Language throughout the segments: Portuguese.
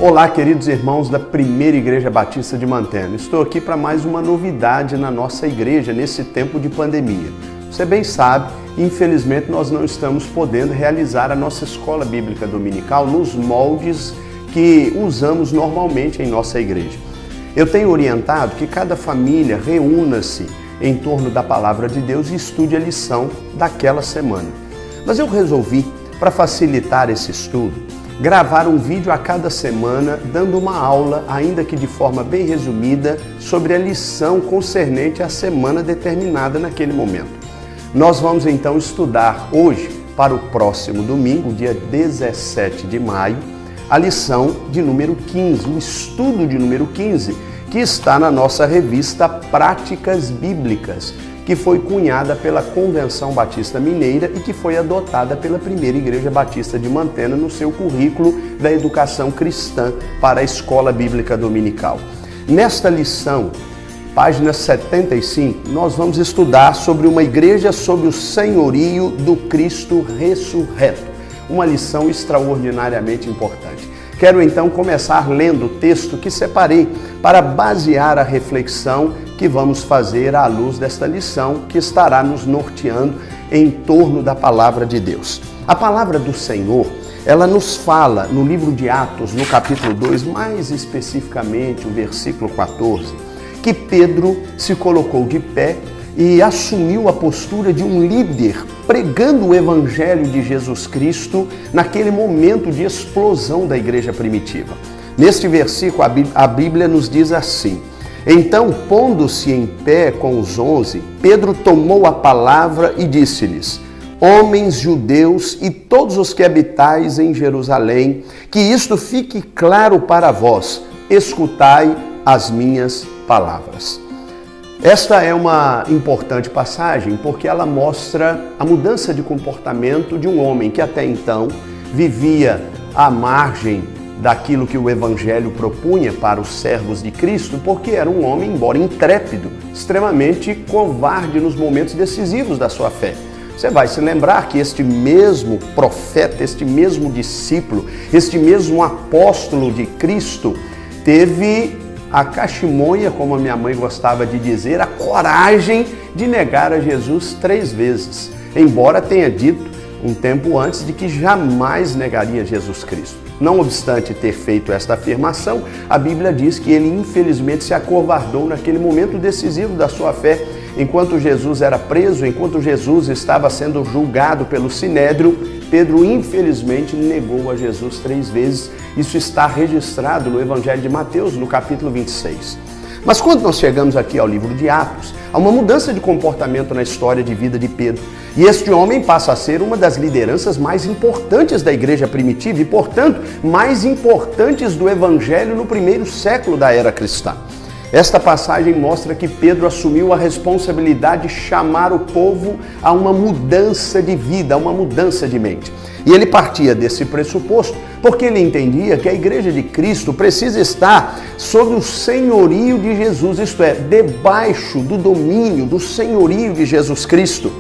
Olá, queridos irmãos da Primeira Igreja Batista de Mantena. Estou aqui para mais uma novidade na nossa igreja nesse tempo de pandemia. Você bem sabe, infelizmente nós não estamos podendo realizar a nossa escola bíblica dominical nos moldes que usamos normalmente em nossa igreja. Eu tenho orientado que cada família reúna-se em torno da palavra de Deus e estude a lição daquela semana. Mas eu resolvi, para facilitar esse estudo, gravar um vídeo a cada semana, dando uma aula, ainda que de forma bem resumida, sobre a lição concernente à semana determinada naquele momento. Nós vamos então estudar hoje, para o próximo domingo, dia 17 de maio, a lição de número 15, o estudo de número 15, que está na nossa revista Práticas Bíblicas, que foi cunhada pela Convenção Batista Mineira e que foi adotada pela Primeira Igreja Batista de Mantena no seu currículo da educação cristã para a Escola Bíblica Dominical. Nesta lição, página 75, nós vamos estudar sobre uma igreja sob o senhorio do Cristo ressurreto. Uma lição extraordinariamente importante. Quero então começar lendo o texto que separei para basear a reflexão que vamos fazer à luz desta lição que estará nos norteando em torno da palavra de Deus. A palavra do Senhor, ela nos fala no livro de Atos, no capítulo 2, mais especificamente o versículo 14, que Pedro se colocou de pé e assumiu a postura de um líder, pregando o evangelho de Jesus Cristo naquele momento de explosão da igreja primitiva. Neste versículo, a Bíblia nos diz assim: então, pondo-se em pé com os 11, Pedro tomou a palavra e disse-lhes: homens judeus e todos os que habitais em Jerusalém, que isto fique claro para vós, escutai as minhas palavras. Esta é uma importante passagem porque ela mostra a mudança de comportamento de um homem que até então vivia à margem daquilo que o Evangelho propunha para os servos de Cristo, porque era um homem, embora intrépido, extremamente covarde nos momentos decisivos da sua fé. Você vai se lembrar que este mesmo profeta, este mesmo discípulo, este mesmo apóstolo de Cristo, teve a cachimonha, como a minha mãe gostava de dizer, a coragem de negar a Jesus 3 vezes, embora tenha dito um tempo antes de que jamais negaria Jesus Cristo. Não obstante ter feito esta afirmação, a Bíblia diz que ele infelizmente se acovardou naquele momento decisivo da sua fé, enquanto Jesus era preso, enquanto Jesus estava sendo julgado pelo Sinédrio. Pedro infelizmente negou a Jesus 3 vezes. Isso está registrado no Evangelho de Mateus, no capítulo 26. Mas quando nós chegamos aqui ao livro de Atos, há uma mudança de comportamento na história de vida de Pedro. E este homem passa a ser uma das lideranças mais importantes da igreja primitiva e, portanto, mais importantes do Evangelho no primeiro século da era cristã. Esta passagem mostra que Pedro assumiu a responsabilidade de chamar o povo a uma mudança de vida, a uma mudança de mente. E ele partia desse pressuposto porque ele entendia que a igreja de Cristo precisa estar sob o senhorio de Jesus, isto é, debaixo do domínio, do senhorio de Jesus Cristo,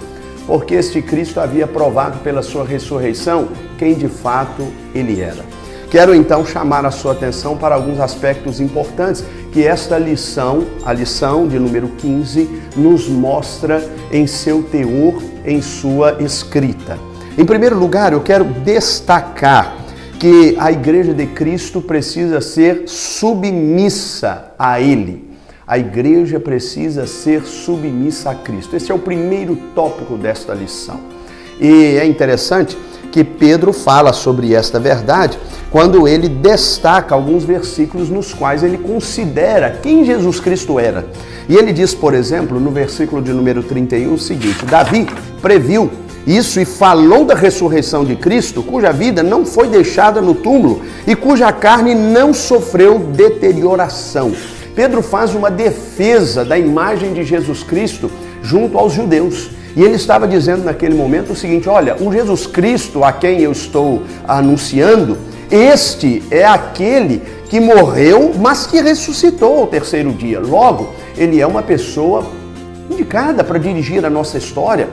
porque este Cristo havia provado pela sua ressurreição quem de fato ele era. Quero então chamar a sua atenção para alguns aspectos importantes que esta lição, a lição de número 15, nos mostra em seu teor, em sua escrita. Em primeiro lugar, eu quero destacar que a igreja de Cristo precisa ser submissa a Ele. A igreja precisa ser submissa a Cristo. Esse é o primeiro tópico desta lição. E é interessante que Pedro fala sobre esta verdade quando ele destaca alguns versículos nos quais ele considera quem Jesus Cristo era. E ele diz, por exemplo, no versículo de número 31, o seguinte: Davi previu isso e falou da ressurreição de Cristo, cuja vida não foi deixada no túmulo e cuja carne não sofreu deterioração. Pedro faz uma defesa da imagem de Jesus Cristo junto aos judeus. E ele estava dizendo naquele momento o seguinte: olha, o Jesus Cristo a quem eu estou anunciando, este é aquele que morreu, mas que ressuscitou ao 3º dia. Logo, ele é uma pessoa indicada para dirigir a nossa história,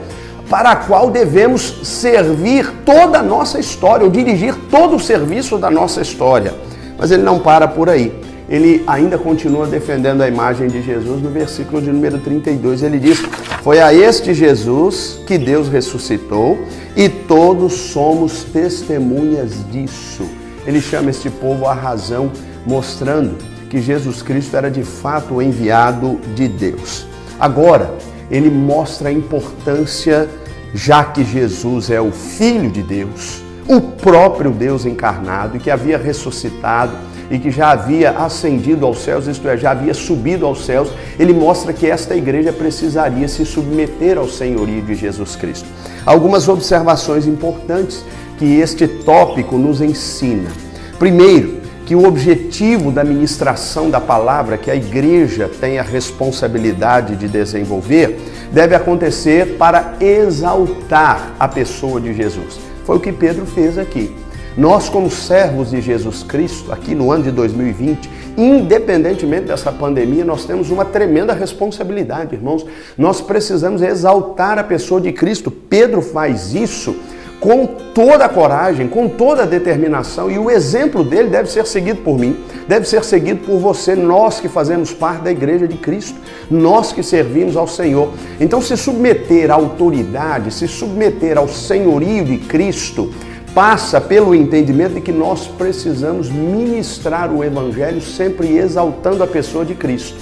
para a qual devemos servir toda a nossa história, ou dirigir todo o serviço da nossa história. Mas ele não para por aí. Ele ainda continua defendendo a imagem de Jesus no versículo de número 32. Ele diz: foi a este Jesus que Deus ressuscitou e todos somos testemunhas disso. Ele chama este povo à razão, mostrando que Jesus Cristo era de fato o enviado de Deus. Agora, ele mostra a importância, já que Jesus é o Filho de Deus, o próprio Deus encarnado e que havia ressuscitado e que já havia ascendido aos céus, isto é, já havia subido aos céus, ele mostra que esta igreja precisaria se submeter ao senhorio de Jesus Cristo. Algumas observações importantes que este tópico nos ensina. Primeiro, que o objetivo da ministração da palavra que a igreja tem a responsabilidade de desenvolver deve acontecer para exaltar a pessoa de Jesus. Foi o que Pedro fez aqui. Nós, como servos de Jesus Cristo, aqui no ano de 2020, independentemente dessa pandemia, nós temos uma tremenda responsabilidade, irmãos. Nós precisamos exaltar a pessoa de Cristo. Pedro faz isso com toda a coragem, com toda a determinação, e o exemplo dele deve ser seguido por mim, deve ser seguido por você, nós que fazemos parte da igreja de Cristo, nós que servimos ao Senhor. Então, se submeter à autoridade, se submeter ao senhorio de Cristo, passa pelo entendimento de que nós precisamos ministrar o Evangelho sempre exaltando a pessoa de Cristo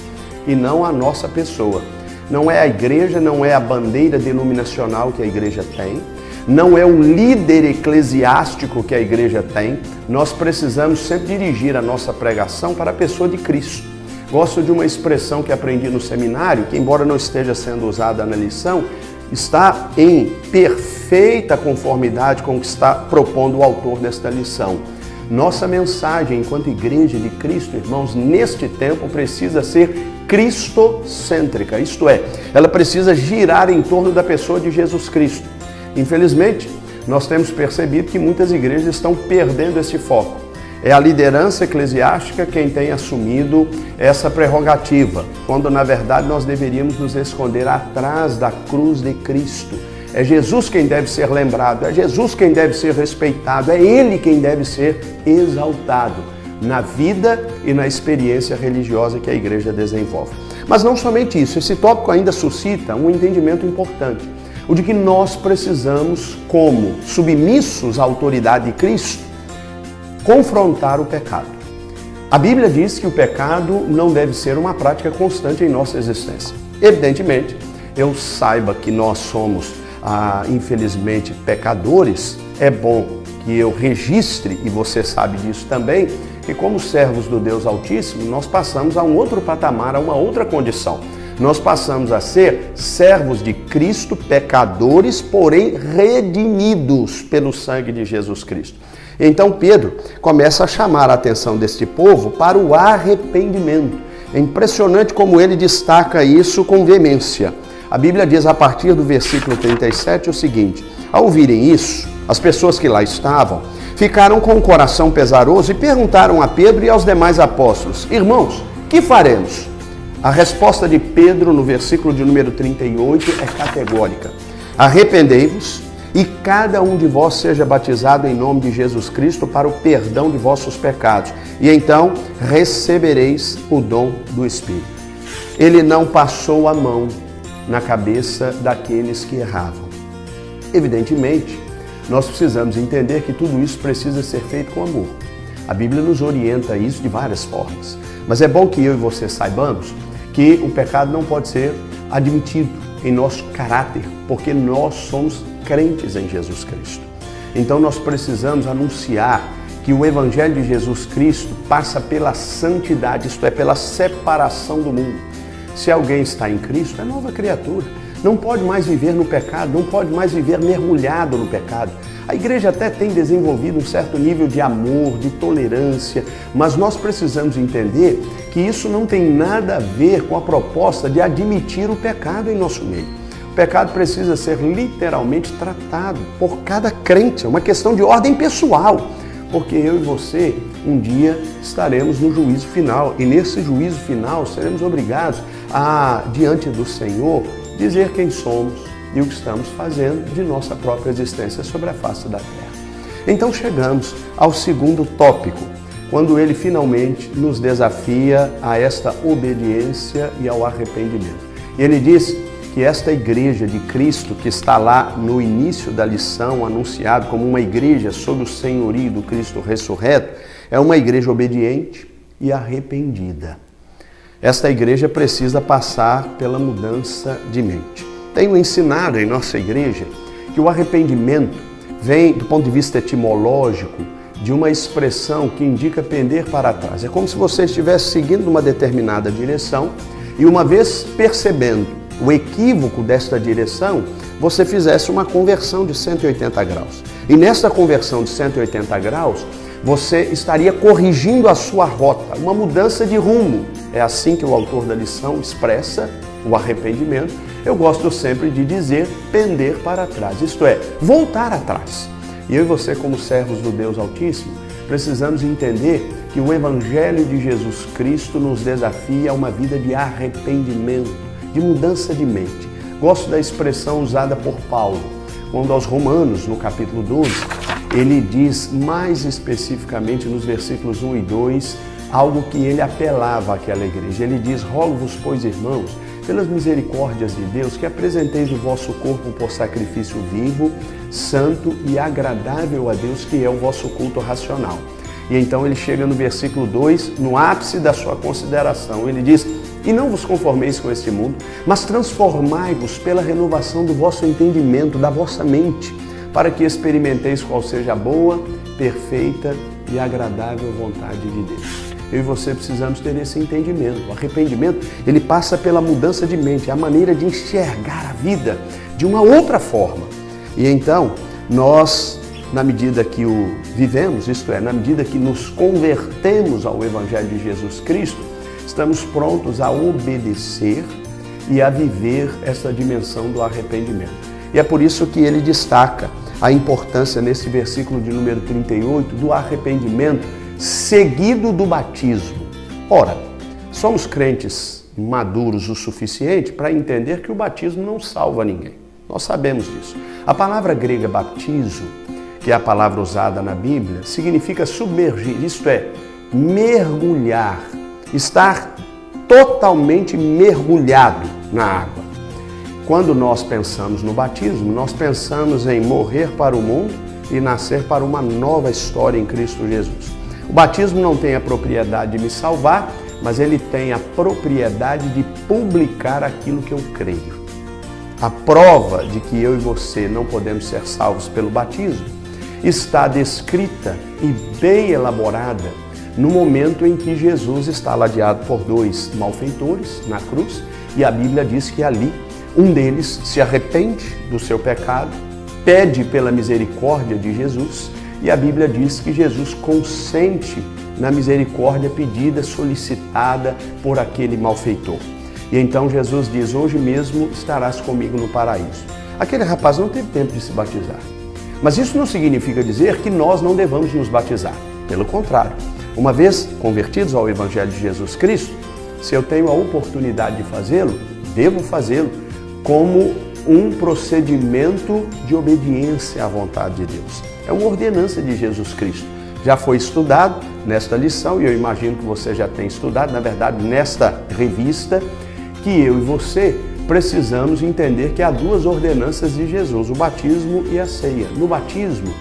e não a nossa pessoa. Não é a igreja, não é a bandeira denominacional que a igreja tem, não é o líder eclesiástico que a igreja tem. Nós precisamos sempre dirigir a nossa pregação para a pessoa de Cristo. Gosto de uma expressão que aprendi no seminário, que embora não esteja sendo usada na lição, está em perfeita conformidade com o que está propondo o autor desta lição. Nossa mensagem enquanto igreja de Cristo, irmãos, neste tempo precisa ser cristocêntrica, isto é, ela precisa girar em torno da pessoa de Jesus Cristo. Infelizmente, nós temos percebido que muitas igrejas estão perdendo esse foco. É a liderança eclesiástica quem tem assumido essa prerrogativa, quando na verdade nós deveríamos nos esconder atrás da cruz de Cristo. É Jesus quem deve ser lembrado, é Jesus quem deve ser respeitado, é Ele quem deve ser exaltado na vida e na experiência religiosa que a igreja desenvolve. Mas não somente isso, esse tópico ainda suscita um entendimento importante, o de que nós precisamos, como submissos à autoridade de Cristo, confrontar o pecado. A Bíblia diz que o pecado não deve ser uma prática constante em nossa existência. Evidentemente, eu saiba que nós somos, infelizmente, pecadores, é bom que eu registre, e você sabe disso também, que como servos do Deus Altíssimo, nós passamos a um outro patamar, a uma outra condição. Nós passamos a ser servos de Cristo, pecadores, porém redimidos pelo sangue de Jesus Cristo. Então Pedro começa a chamar a atenção deste povo para o arrependimento. É impressionante como ele destaca isso com veemência. A Bíblia diz a partir do versículo 37 o seguinte: ao ouvirem isso, as pessoas que lá estavam ficaram com o coração pesaroso e perguntaram a Pedro e aos demais apóstolos: irmãos, que faremos? A resposta de Pedro no versículo de número 38 é categórica: arrependei-vos e cada um de vós seja batizado em nome de Jesus Cristo para o perdão de vossos pecados, e então recebereis o dom do Espírito. Ele não passou a mão na cabeça daqueles que erravam. Evidentemente, nós precisamos entender que tudo isso precisa ser feito com amor. A Bíblia nos orienta a isso de várias formas. Mas é bom que eu e você saibamos que o pecado não pode ser admitido em nosso caráter, porque nós somos crentes em Jesus Cristo. Então nós precisamos anunciar que o Evangelho de Jesus Cristo passa pela santidade, isto é, pela separação do mundo. Se alguém está em Cristo, é nova criatura. Não pode mais viver no pecado, não pode mais viver mergulhado no pecado. A igreja até tem desenvolvido um certo nível de amor, de tolerância, mas nós precisamos entender que isso não tem nada a ver com a proposta de admitir o pecado em nosso meio. O pecado precisa ser literalmente tratado por cada crente, é uma questão de ordem pessoal, porque eu e você um dia estaremos no juízo final, e nesse juízo final seremos obrigados a, diante do Senhor, dizer quem somos e o que estamos fazendo de nossa própria existência sobre a face da terra. Então chegamos ao segundo tópico. quando ele finalmente nos desafia a esta obediência e ao arrependimento. E ele diz que esta igreja de Cristo, que está lá no início da lição, anunciado como uma igreja sob o senhorio do Cristo ressurreto, é uma igreja obediente e arrependida. Esta igreja precisa passar pela mudança de mente. Tenho ensinado em nossa igreja que o arrependimento vem, do ponto de vista etimológico, de uma expressão que indica pender para trás. É como se você estivesse seguindo uma determinada direção e, uma vez percebendo o equívoco desta direção, você fizesse uma conversão de 180 graus. E nessa conversão de 180 graus, você estaria corrigindo a sua rota, uma mudança de rumo. É assim que o autor da lição expressa o arrependimento. Eu gosto sempre de dizer pender para trás, isto é, voltar atrás. E eu e você, como servos do Deus Altíssimo, precisamos entender que o Evangelho de Jesus Cristo nos desafia a uma vida de arrependimento, de mudança de mente. Gosto da expressão usada por Paulo, quando aos Romanos, no capítulo 12, ele diz mais especificamente nos versículos 1 e 2, algo que ele apelava àquela igreja. Ele diz: rogo-vos, pois, irmãos, pelas misericórdias de Deus, que apresenteis o vosso corpo por sacrifício vivo, santo e agradável a Deus, que é o vosso culto racional. E então ele chega no versículo 2, no ápice da sua consideração. Ele diz: e não vos conformeis com este mundo, mas transformai-vos pela renovação do vosso entendimento, da vossa mente, para que experimenteis qual seja a boa, perfeita e agradável vontade de Deus. Eu e você precisamos ter esse entendimento. O arrependimento, ele passa pela mudança de mente, a maneira de enxergar a vida de uma outra forma. E então, nós, na medida que o vivemos, isto é, na medida que nos convertemos ao Evangelho de Jesus Cristo, estamos prontos a obedecer e a viver essa dimensão do arrependimento. E é por isso que ele destaca a importância, nesse versículo de número 38, do arrependimento seguido do batismo. Ora, somos crentes maduros o suficiente para entender que o batismo não salva ninguém. Nós sabemos disso. A palavra grega baptizo, que é a palavra usada na Bíblia, significa submergir, isto é, mergulhar, estar totalmente mergulhado na água. Quando nós pensamos no batismo, nós pensamos em morrer para o mundo e nascer para uma nova história em Cristo Jesus. O batismo não tem a propriedade de me salvar, mas ele tem a propriedade de publicar aquilo que eu creio. A prova de que eu e você não podemos ser salvos pelo batismo está descrita e bem elaborada no momento em que Jesus está ladeado por dois malfeitores na cruz, e a Bíblia diz que ali um deles se arrepende do seu pecado, pede pela misericórdia de Jesus, e a Bíblia diz que Jesus consente na misericórdia pedida, solicitada por aquele malfeitor. E então Jesus diz: hoje mesmo estarás comigo no paraíso. Aquele rapaz não teve tempo de se batizar. Mas isso não significa dizer que nós não devamos nos batizar. Pelo contrário, uma vez convertidos ao Evangelho de Jesus Cristo, se eu tenho a oportunidade de fazê-lo, devo fazê-lo como um procedimento de obediência à vontade de Deus. É uma ordenança de Jesus Cristo. Já foi estudado nesta lição, e eu imagino que você já tem estudado, na verdade, nesta revista, que eu e você precisamos entender que há duas ordenanças de Jesus, o batismo e a ceia. No batismo,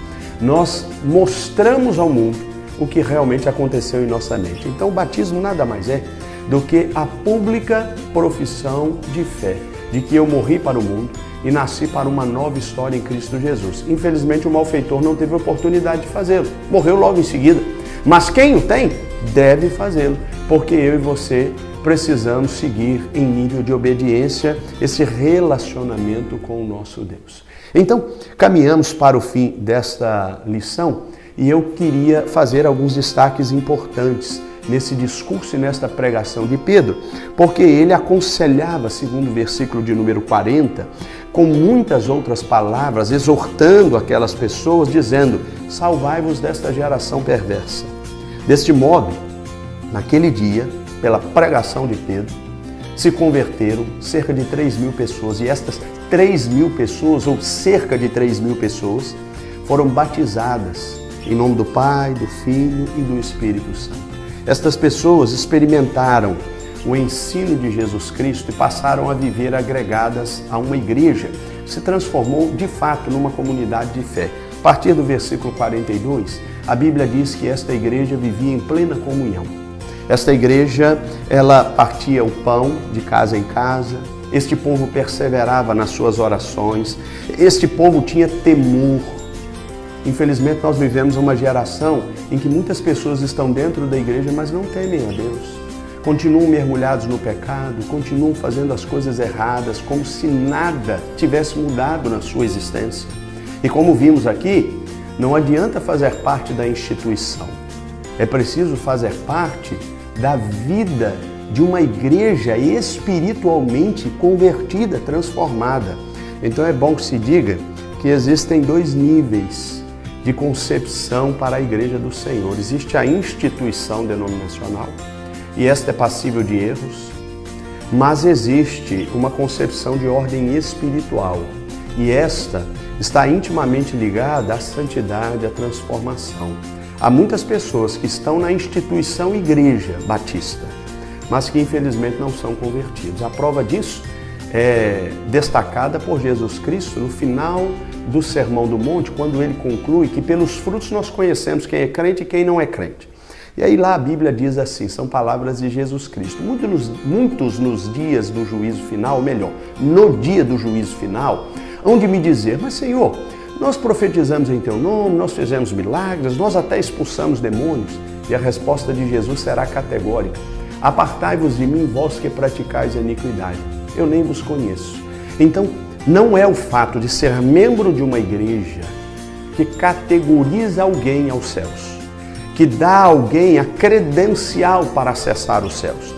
nós mostramos ao mundo o que realmente aconteceu em nossa mente. Então, o batismo nada mais é do que a pública profissão de fé, de que eu morri para o mundo e nasci para uma nova história em Cristo Jesus. Infelizmente, o malfeitor não teve oportunidade de fazê-lo, morreu logo em seguida. Mas quem o tem, deve fazê-lo, porque eu e você precisamos seguir em nível de obediência esse relacionamento com o nosso Deus. Então, caminhamos para o fim desta lição e eu queria fazer alguns destaques importantes nesse discurso e nesta pregação de Pedro, porque ele aconselhava, segundo o versículo de número 40, com muitas outras palavras, exortando aquelas pessoas, dizendo: salvai-vos desta geração perversa. Deste modo, naquele dia, pela pregação de Pedro, se converteram cerca de 3.000 pessoas, e estas 3.000 pessoas, ou cerca de 3.000 pessoas, foram batizadas Em nome do Pai, do Filho e do Espírito Santo. Estas pessoas experimentaram o ensino de Jesus Cristo e passaram a viver agregadas a uma igreja que se transformou de fato numa comunidade de fé. A partir do versículo 42, a Bíblia diz que esta igreja vivia em plena comunhão. Esta igreja, ela partia o pão de casa em casa, este povo perseverava nas suas orações, este povo tinha temor. Infelizmente, nós vivemos uma geração em que muitas pessoas estão dentro da igreja, mas não temem a Deus. Continuam mergulhados no pecado, continuam fazendo as coisas erradas, como se nada tivesse mudado na sua existência. E como vimos aqui, não adianta fazer parte da instituição. É preciso fazer parte da vida de uma igreja espiritualmente convertida, transformada. Então é bom que se diga que existem dois níveis de concepção para a igreja do Senhor. Existe a instituição denominacional, e esta é passível de erros, mas existe uma concepção de ordem espiritual, e esta está intimamente ligada à santidade, à transformação. Há muitas pessoas que estão na instituição Igreja Batista, mas que infelizmente não são convertidos. A prova disso é destacada por Jesus Cristo no final do Sermão do Monte, quando ele conclui que pelos frutos nós conhecemos quem é crente e quem não é crente. E aí lá a Bíblia diz assim, são palavras de Jesus Cristo. Muitos nos dias do juízo final, ou melhor, no dia do juízo final, hão de me dizer, mas Senhor, nós profetizamos em Teu nome, nós fizemos milagres, nós até expulsamos demônios. E a resposta de Jesus será categórica. Apartai-vos de mim, vós que praticais a iniquidade. Eu nem vos conheço. Então, não é o fato de ser membro de uma igreja que categoriza alguém aos céus, que dá a alguém a credencial para acessar os céus.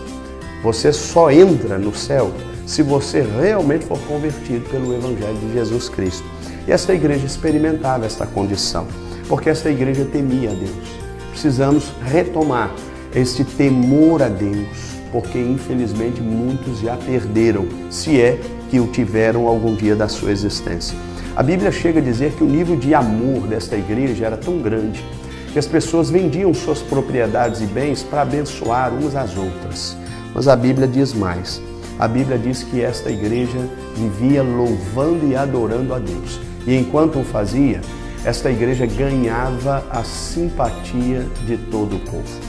Você só entra no céu se você realmente for convertido pelo Evangelho de Jesus Cristo. E esta igreja experimentava esta condição, porque esta igreja temia a Deus. Precisamos retomar este temor a Deus, porque infelizmente muitos já perderam, se é que o tiveram algum dia da sua existência. A Bíblia chega a dizer que o nível de amor desta igreja era tão grande que as pessoas vendiam suas propriedades e bens para abençoar umas às outras. Mas a Bíblia diz mais. A Bíblia diz que esta igreja vivia louvando e adorando a Deus. E enquanto o fazia, esta igreja ganhava a simpatia de todo o povo.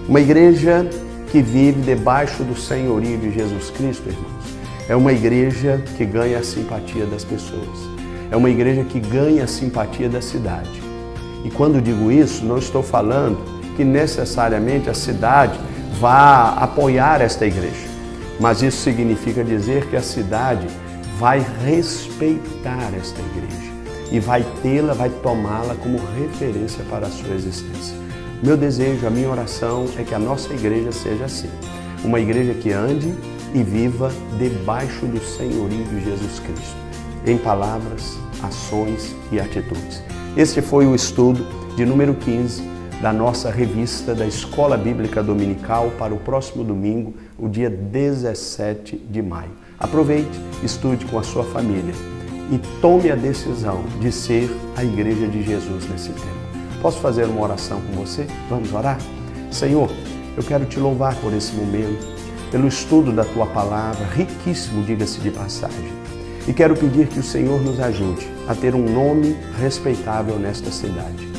Uma igreja que vive debaixo do senhorio de Jesus Cristo, irmãos, é uma igreja que ganha a simpatia das pessoas. É uma igreja que ganha a simpatia da cidade. E quando digo isso, não estou falando que necessariamente a cidade vá apoiar esta igreja. Mas isso significa dizer que a cidade vai respeitar esta igreja e vai tê-la, vai tomá-la como referência para a sua existência. Meu desejo, a minha oração é que a nossa igreja seja assim. Uma igreja que ande e viva debaixo do senhorio de Jesus Cristo, em palavras, ações e atitudes. Este foi o estudo de número 15 da nossa revista da Escola Bíblica Dominical para o próximo domingo, o dia 17 de maio. Aproveite, estude com a sua família e tome a decisão de ser a Igreja de Jesus nesse tempo. Posso fazer uma oração com você? Vamos orar? Senhor, eu quero te louvar por esse momento, pelo estudo da Tua Palavra, riquíssimo, diga-se de passagem. E quero pedir que o Senhor nos ajude a ter um nome respeitável nesta cidade.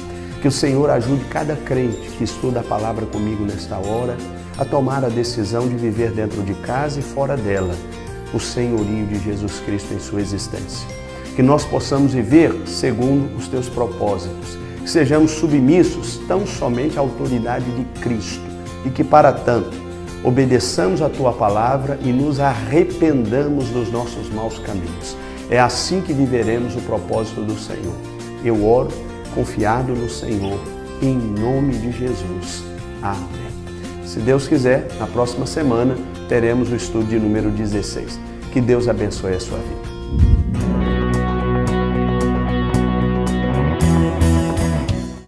Que o Senhor ajude cada crente que estuda a palavra comigo nesta hora a tomar a decisão de viver dentro de casa e fora dela o senhorio de Jesus Cristo em sua existência. Que nós possamos viver segundo os Teus propósitos, que sejamos submissos tão somente à autoridade de Cristo e que, para tanto, obedeçamos a Tua Palavra e nos arrependamos dos nossos maus caminhos. É assim que viveremos o propósito do Senhor. Eu oro confiado no Senhor, em nome de Jesus. Amém. Se Deus quiser, na próxima semana teremos o estudo de número 16. Que Deus abençoe a sua vida.